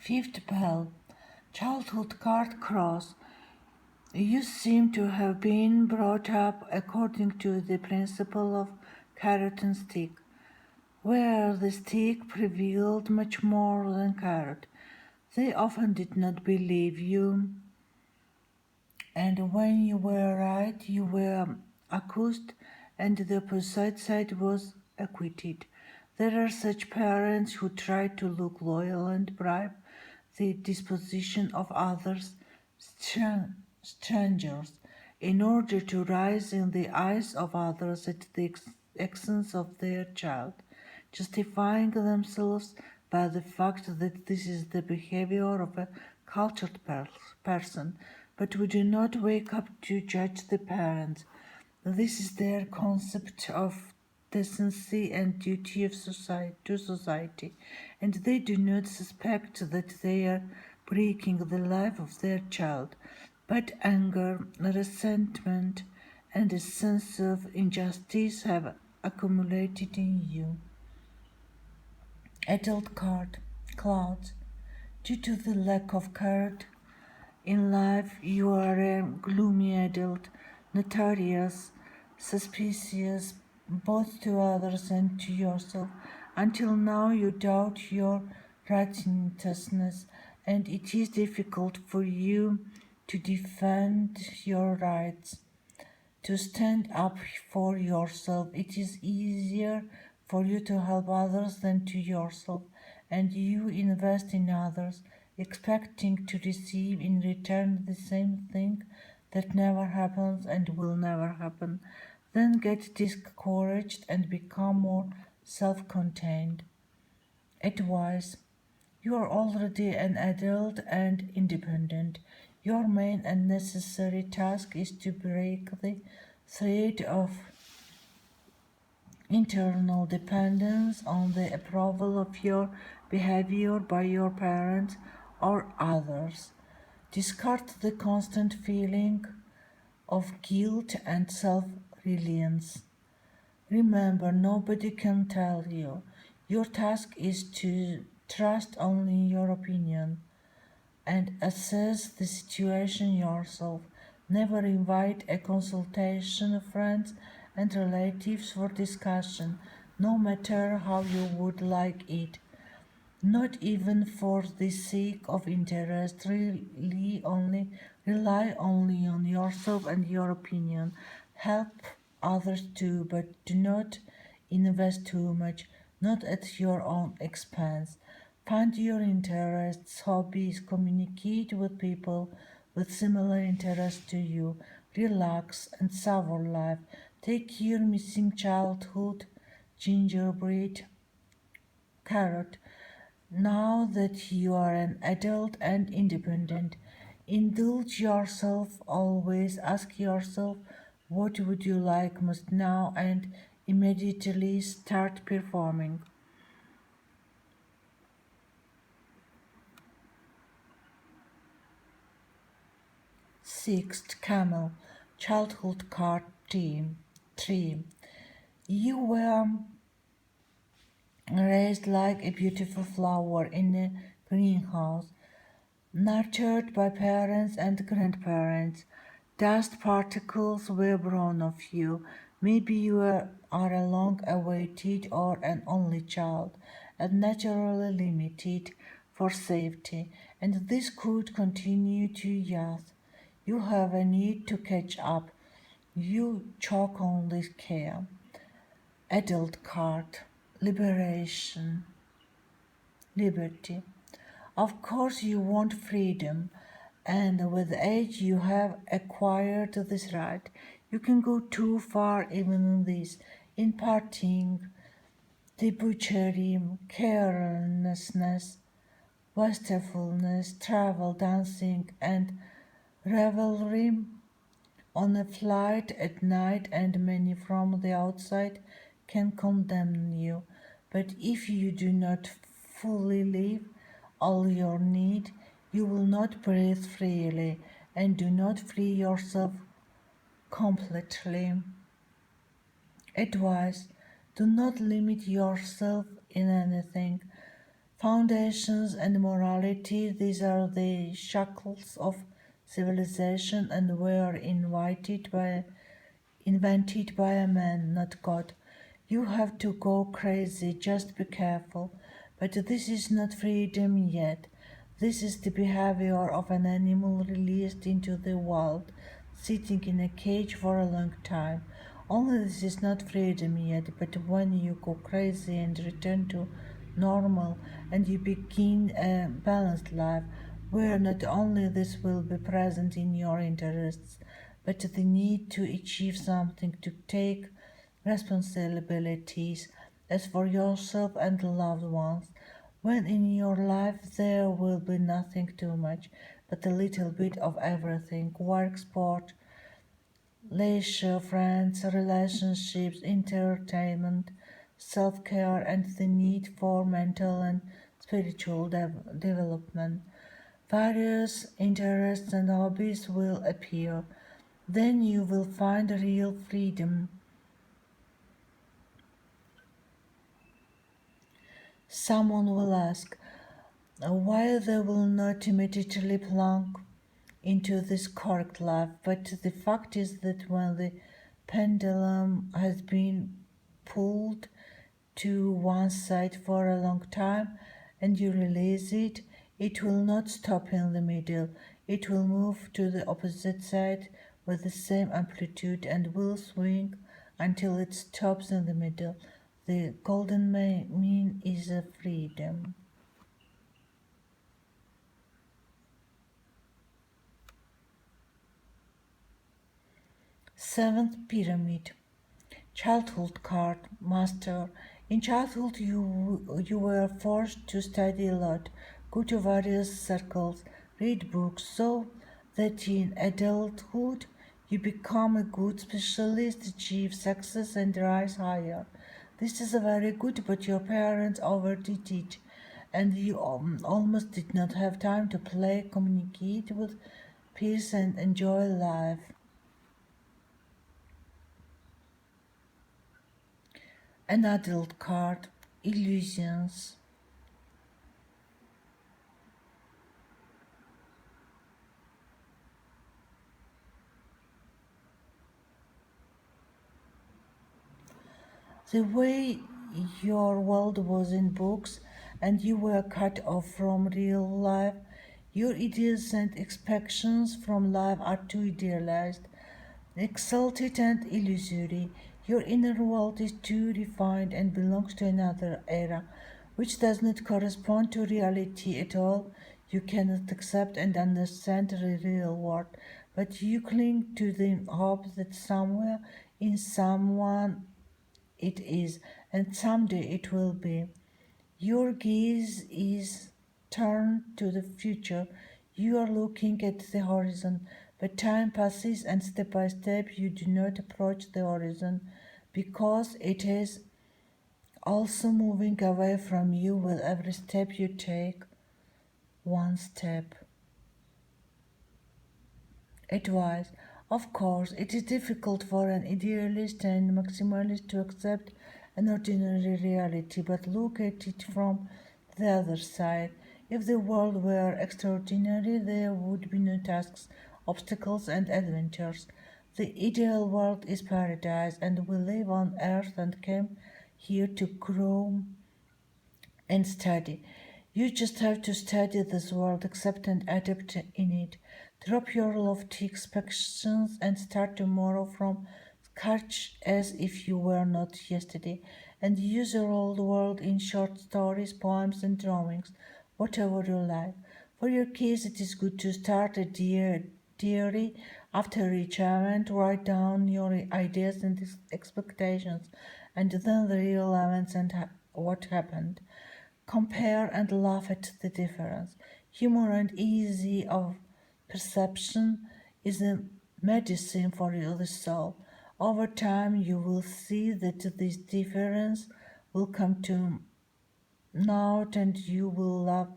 Fifth bell, childhood card cross. You seem to have been brought up according to the principle of carrot and stick, where the stick prevailed much more than carrot. They often did not believe you, and when you were right, you were accused, and the opposite side was acquitted. There are such parents who try to look loyal and bribe the disposition of others, strangers, in order to rise in the eyes of others at the expense of their child, justifying themselves by the fact that this is the behavior of a cultured person. But we do not wake up to judge the parents. This is their concept of decency and duty of society, and they do not suspect that they are breaking the life of their child. But anger, resentment, and a sense of injustice have accumulated in you. Adult clouds. Due to the lack of courage in life, you are a gloomy adult, notorious, suspicious both to others and to yourself. Until now, you doubt your righteousness, and it is difficult for you to defend your rights, to stand up for yourself. It is easier for you to help others than to yourself, and you invest in others, expecting to receive in return the same thing that never happens and will never happen. Then get discouraged and become more self contained. Advice: you are already an adult and independent. Your main and necessary task is to break the thread of internal dependence on the approval of your behavior by your parents or others. Discard the constant feeling of guilt and self reliance. Remember, nobody can tell you. Your task is to trust only your opinion and assess the situation yourself. Never invite a consultation of friends and relatives for discussion, no matter how you would like it. Not even for the sake of interest, rely only on yourself and your opinion. Help others too, but do not invest too much, not at your own expense. Find your interests, hobbies, communicate with people with similar interests to you. Relax and savor life. Take your missing childhood, gingerbread, carrot. Now that you are an adult and independent, indulge yourself always. Ask yourself, what would you like most now, and immediately start performing. Sixth camel, childhood card team. 3. You were raised like a beautiful flower in a greenhouse, nurtured by parents and grandparents. Dust particles were born of you. Maybe you are a long awaited or an only child, and naturally limited for safety, and this could continue to youth. You have a need to catch up. You choke on this care. Adult card. Liberation. Liberty. Of course, you want freedom, and with age, you have acquired this right. You can go too far, even in this, in partying, debauchery, carelessness, wastefulness, travel, dancing, and revelry on a flight at night, and many from the outside can condemn you. But if you do not fully live all your need, you will not breathe freely and do not free yourself completely. Advice: do not limit yourself in anything. Foundations and morality, these are the shackles of civilization and were invented by a man, not God. You have to go crazy, just be careful. But this is not freedom yet. This is the behavior of an animal released into the wild, sitting in a cage for a long time. Only this is not freedom yet, but when you go crazy and return to normal and you begin a balanced life, where not only this will be present in your interests, but the need to achieve something, to take responsibilities as for yourself and loved ones, when in your life there will be nothing too much, but a little bit of everything: work, sport, leisure, friends, relationships, entertainment, self care, and the need for mental and spiritual development. Various interests and hobbies will appear. Then you will find real freedom. Someone will ask, why they will not immediately plunge into this correct life, but the fact is that when the pendulum has been pulled to one side for a long time and you release it, it will not stop in the middle. It will move to the opposite side with the same amplitude and will swing until it stops in the middle. The golden mean is a freedom. Seventh pyramid. Childhood card master. In childhood, you were forced to study a lot, go to various circles, read books, so that in adulthood you become a good specialist, achieve success, and rise higher. This is a very good, but your parents overdid it, and you almost did not have time to play, communicate with peace, and enjoy life. An adult card, illusions. The way your world was in books and you were cut off from real life, your ideas and expectations from life are too idealized, exalted, and illusory. Your inner world is too refined and belongs to another era, which does not correspond to reality at all. You cannot accept and understand the real world, but you cling to the hope that somewhere in someone it is, and someday it will be. Your gaze is turned to the future. You are looking at the horizon, but time passes, and step by step you do not approach the horizon because it is also moving away from you with every step you take. One step. Advice. Of course, it is difficult for an idealist and maximalist to accept an ordinary reality, but look at it from the other side. If the world were extraordinary, there would be no tasks, obstacles, and adventures. The ideal world is paradise, and we live on earth and came here to grow and study. You just have to study this world, accept and adapt in it. Drop your lofty expectations and start tomorrow from scratch as if you were not yesterday. And use your old world in short stories, poems, and drawings, whatever you like. For your case, it is good to start a diary after each event, write down your ideas and expectations, and then the real events and what happened. Compare and laugh at the difference. Humor and easy of perception is a medicine for the soul. Over time, you will see that this difference will come to naught and you will love